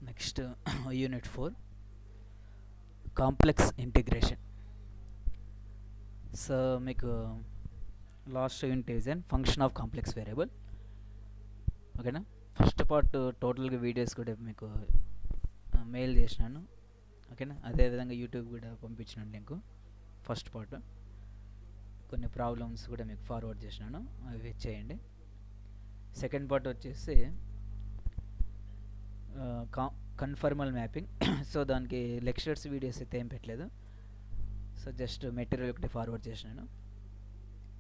Next unit 4 complex integration. So మీకు last unit is and function of complex variable. ఓకేనా, first part టోటల్గా videos కూడా మీకు mail చేసినాను. ఓకేనా, అదేవిధంగా యూట్యూబ్ కూడా పంపించినాను లింకు. ఫస్ట్ పార్ట్ కొన్ని ప్రాబ్లమ్స్ కూడా మీకు ఫార్వర్డ్ చేసినాను, అవి చేయండి. సెకండ్ పార్ట్ వచ్చేసి కన్ఫర్మల్ మ్యాపింగ్. సో దానికి లెక్చర్స్ వీడియోస్ అయితే ఏం పెట్టలేదు, సో జస్ట్ మెటీరియల్ ఒకటి ఫార్వర్డ్ చేసినాను.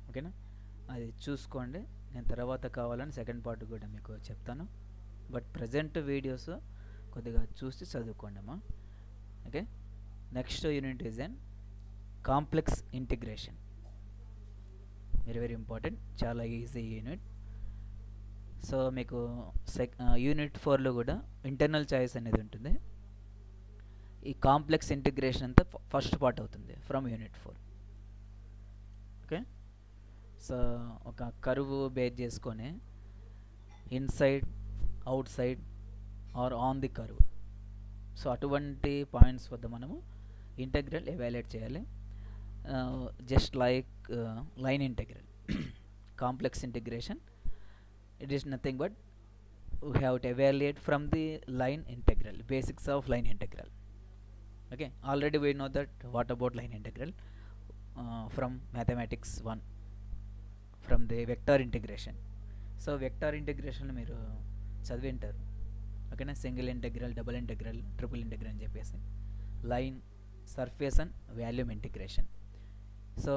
ఓకేనా, అది చూసుకోండి. నేను తర్వాత కావాలని సెకండ్ పార్ట్ కూడా మీకు చెప్తాను, బట్ ప్రజెంట్ వీడియోస్ కొద్దిగా చూసి చదువుకోండి అమ్మా. Okay, next unit is and complex integration. Very very important, చాలా ఈజీ యూనిట్. సో మీకు యూనిట్ 4లో కూడా ఇంటర్నల్ చాయిస్ అనేది ఉంటుంది. ఈ కాంప్లెక్స్ ఇంటిగ్రేషన్ అంతా ఫస్ట్ పార్ట్ అవుతుంది ఫ్రమ్ యూనిట్ 4. ఓకే, సో ఒక కర్వ్ బేస్ చేసుకొని inside, outside or on the curve, so అటువంటి పాయింట్స్ వద్ద మనము ఇంటెగ్రల్ ఎవాల్యుయేట్ చేయాలి. Just like line integral. Complex integration, it is nothing but we have to evaluate from the line integral, basics of line integral. Okay, already we know that what about line integral from mathematics 1, from the vector integration. So vector integration మీరు చదివింటారు. ఓకేనా, single integral, double integral, triple integral అని చెప్పేసి. Line, surface and volume integration. So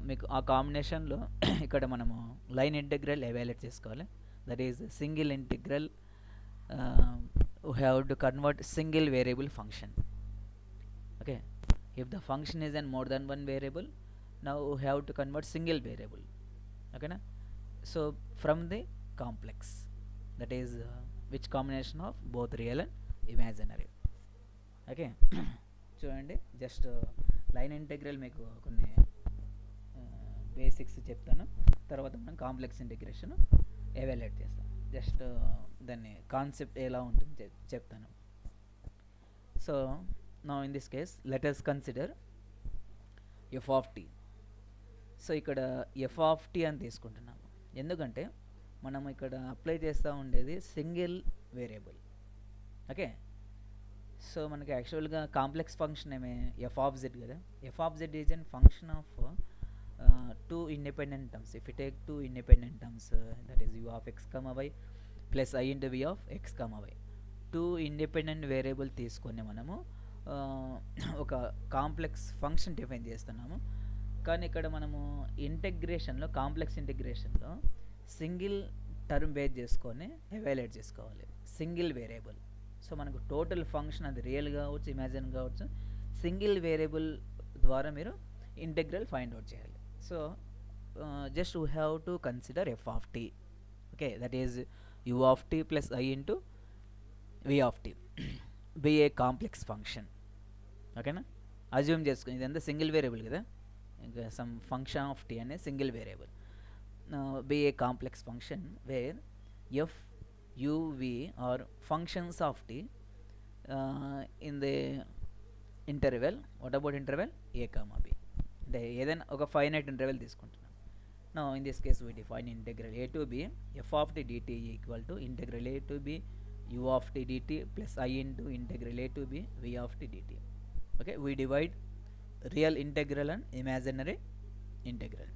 మీకు ఆ కాంబినేషన్లో ఇక్కడ మనము లైన్ ఇంటిగ్రల్ ఎవాల్యుయేట్ చేసుకోవాలి. That is single integral, we have to convert single variable function. Okay, if the function is and more then one variable, now we have to convert single variable. ఓకేనా, so from the complex, that is which combination of both real and imaginary. Okay, చూడండి, just line integral మీకు కొన్ని basics చెప్తాను, తర్వాత మనం complex integration evaluate చేస్తాం. Just దాన్ని concept ఎలా ఉంటుంది చెప్తాను. So now in this case let us consider f of t. So ఇక్కడ ఎఫ్ ఆఫ్ టీ అని తీసుకుంటున్నాము, ఎందుకంటే మనం ఇక్కడ అప్లై చేస్తూ ఉండేది సింగిల్ వేరియబుల్. ఓకే, సో మనకి యాక్చువల్గా కాంప్లెక్స్ ఫంక్షన్ ఏమే ఎఫ్ ఆఫ్ జెడ్ కదా. F of Z is and function of two independent terms. If you take two independent terms, that is u of x comma y plus I into v of x comma y, two independent variable తీసుకొని మనము ఒక complex function define చేస్తున్నాము. కానీ ఇక్కడ మనము ఇంటెగ్రేషన్లో, complex ఇంటిగ్రేషన్లో single term base చేసుకొని evaluate చేసుకోవాలి, single variable. So మనకు టోటల్ ఫంక్షన్ అది రియల్ కావచ్చు, ఇమాజిన్ కావచ్చు, సింగిల్ వేరియబుల్ ద్వారా మీరు ఇంటెగ్రల్ ఫైండ్ అవుట్ చేయాలి. So just we have to consider f of t. Okay, that is u of t plus I into v of t be a complex function. Okay na, assume చేసుకుని ఇదంతా single variable కదా, ఇంకా sum function of t అనే single variable. be a complex function where f, u, v are functions of t in the interval. What about interval a comma b? అంటే ఏదైనా ఒక finite interval తీసుకుంటున్నాం. No in this case we define integral a to b f of t dt equal to integral a to b u of t dt plus i into integral a to b v of t dt. Okay, we divide real integral and imaginary integral.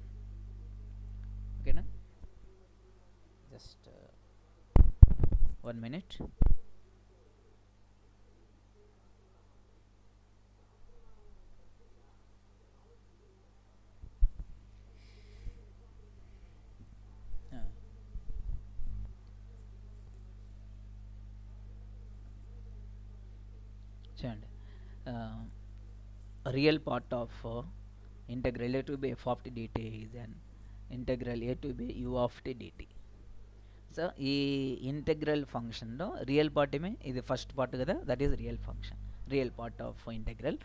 ఓకేనా, just 1 minute. చూడండి, real part of integral a to b f of t dt is an integral a to b u of t dt. So ఈ integral ఫంక్షన్లో real part ఏమే, ఇది first part కదా, that is real function, real part of integral,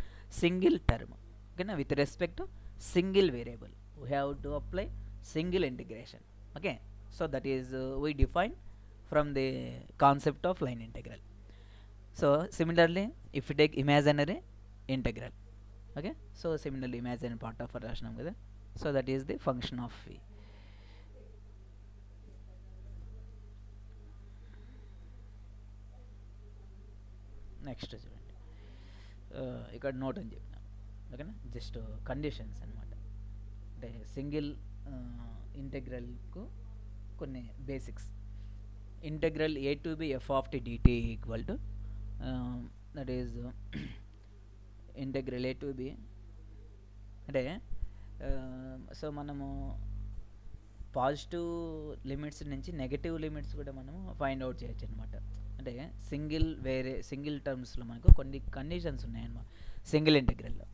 single term. ఓకేనా, with respect to single variable we have to apply single integration. Okay, so that is we define from the concept of line integral. So similarly, if you take imaginary integral, okay, so similarly imaginary part of rational kada, so that is the function of v. Next చూడండి, ఇక్కడ note అని చెప్పిన, ఓకేనా, just conditions అనమాట. అంటే single ఇంటెగ్రల్కు కొన్ని basics. Integral a to b f of t dt equal to that is integral a to b అంటే so మనము పాజిటివ్ లిమిట్స్ నుంచి నెగటివ్ లిమిట్స్ కూడా మనము ఫైండ్ అవుట్ చేయొచ్చు అనమాట. అంటే సింగిల్ టర్మ్స్లో మనకు కొన్ని కండిషన్స్ ఉన్నాయన్నమాట సింగిల్ ఇంటెగ్రల్లో,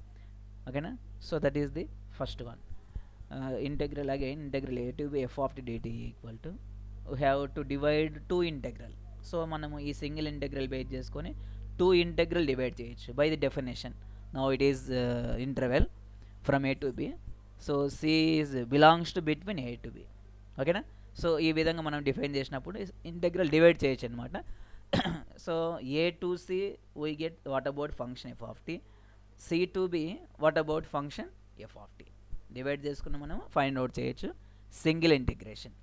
ఓకేనా. So that is the first one. Integral again integral a to b f of t dt equal to we have to divide two integral. So మనము ఈ సింగిల్ ఇంటెగ్రల్ బేస్ చేసుకొని two integral divide చేయొచ్చు by the definition. Now it is interval from a to b, so c belongs to between a to b, ఓకేనా. So ఈ విధంగా మనం define చేసినప్పుడు integral divide చేయొచ్చు అనమాట. So a to c we get what about function f of t, c to b what about function f of t. Divide చేసుకుని మనం find out చేయొచ్చు సింగిల్ ఇంటిగ్రేషన్,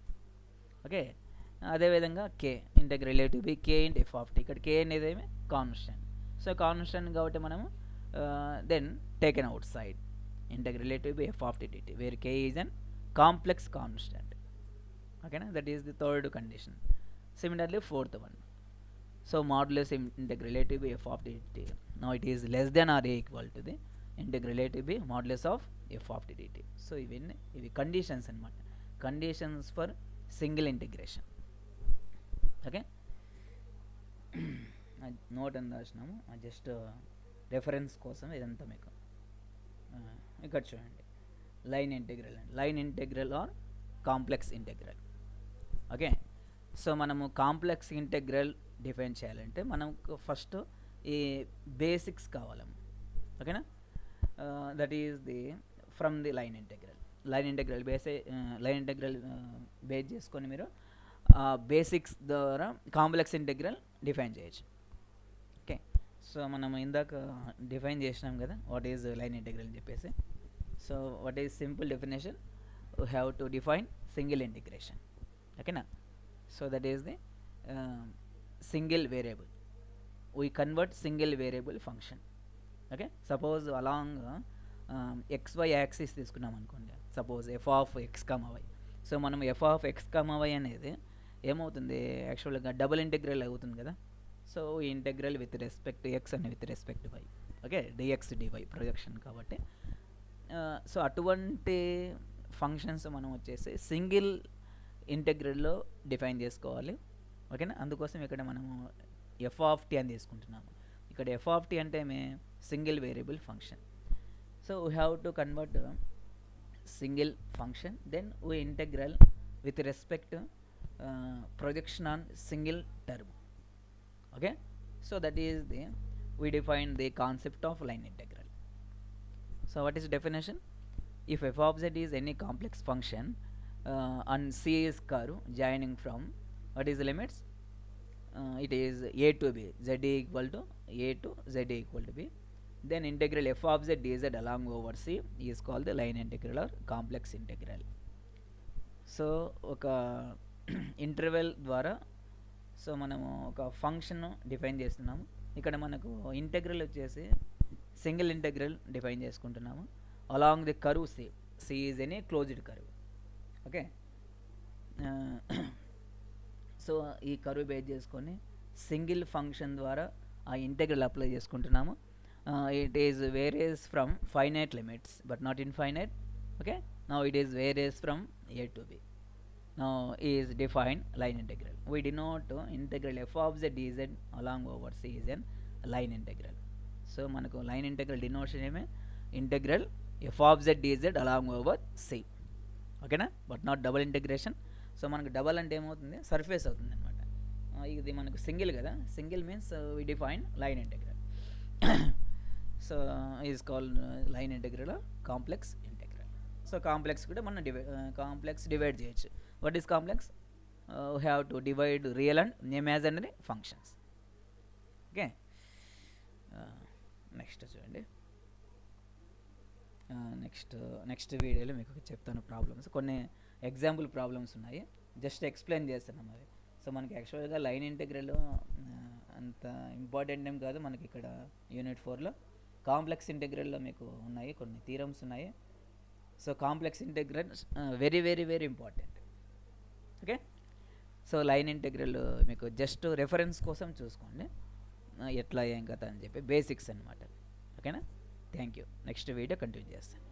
ఓకే. అదేవిధంగా k integral a to b k ఇంట్ f of t, ఇక్కడ k అనేది ఏమి constant. So constant కాబట్టి మనము then taken outside integral a to b f of t dt where k is an complex constant, ఓకేనా. That is the third condition. Similarly fourth one, so modulus integral a to b f of t dt, now it is less then or equal to the integral a to b modulus of f of t dt. So ఇవి conditions అనమాట, conditions for single integration, okay. Note అని రాసినాము just reference కోసం ఇదంతా మీకు. ఇక్కడ చూడండి line integral అండి, line integral or complex integral, okay. So మనము కాంప్లెక్స్ ఇంటిగ్రల్ డిఫైన్ చేయాలంటే మనకు ఫస్ట్ ఈ బేసిక్స్ కావాలము, ఓకేనా. That is the from the line integral. Line integral base చేసుకొని మీరు బేసిక్స్ ద్వారా కాంప్లెక్స్ ఇంటిగ్రల్ డిఫైన్ చేయొచ్చు, ఓకే. సో మనం ఇందాక డిఫైన్ చేసినాం కదా వాట్ ఈజ్ లైన్ ఇంటిగ్రల్ అని చెప్పేసి. So what is simple definition, we have to define single integration, ఓకేనా. So that is the single variable, we convert single variable function, okay. Suppose along xy axis తీసుకున్నాం అనుకోండి, suppose f of x, y. So మనం f of x, y అనేది ఏమవుతుంది, యాక్చువల్గా double integral అవుతుంది కదా. సో ఈ integral with respect x and with respect y, okay, dx dy projection కాబట్టి. సో అటువంటి ఫంక్షన్స్ మనం వచ్చేసి సింగిల్ ఇంటిగ్రల్లో డిఫైన్ చేసుకోవాలి, ఓకేనా. అందుకోసం ఇక్కడ మనము f of t అని తీసుకుంటున్నాము. ఇక్కడ f of t అంటే single variable function. So we have to convert single function, then we integral with respect projection on single term, okay. So that is the we define the concept of line integral. So what is definition? If f of z is any complex function and c is curve joining from what is the limits, it is a to b, z equal to a to z equal to b, then integral f of z dz along over c is called the line integral or complex integral. So ఒక interval ద్వారా so మనము ఒక function define చేస్తున్నాము. ఇక్కడ మనకు integral వచ్చేసి single integral define చేసుకుంటున్నాము along the curve c. C is any closed curve, okay. So ఈ కర్వ్ బేస్ చేసుకొని సింగిల్ ఫంక్షన్ ద్వారా ఆ ఇంటెగ్రల్ అప్లై చేసుకుంటున్నాము. It is various from finite limits but not infinite, okay. Now it is various from a to b. Now is defined line integral. We denote integral f of z dz along over c is an line integral. So మనకు line integral denotion ఏమే integral f of z dz along over c, ఓకేనా, but not double integration. So మనకు double అంటే ఏమవుతుంది, surface అవుతుంది అనమాట. ఇది మనకు సింగిల్ కదా, single means we define line integral. So is called line integral complex integral. So complex కూడా మనం కాంప్లెక్స్ డివైడ్ చేయొచ్చు. What is complex? Have to divide real and imaginary functions. Okay, next చూడండి. Next వీడియోలో మీకు చెప్తాను problems, కొన్ని example problems ఉన్నాయి, just explain చేస్తున్నాం అవి. సో మనకి యాక్చువల్గా లైన్ ఇంటిగ్రల్ అంత ఇంపార్టెంట్ ఏం కాదు మనకి ఇక్కడ యూనిట్ 4లో. కాంప్లెక్స్ ఇంటిగ్రల్లో మీకు ఉన్నాయి కొన్ని థీరమ్స్ ఉన్నాయి. So complex integral very very very important. Okay, so line integral మీకు జస్ట్ రెఫరెన్స్ కోసం చూసుకోండి ఎట్లా ఏం కదా అని చెప్పి, బేసిక్స్ అనమాట. ఓకేనా, thank you. Next video continue చేస్తాను.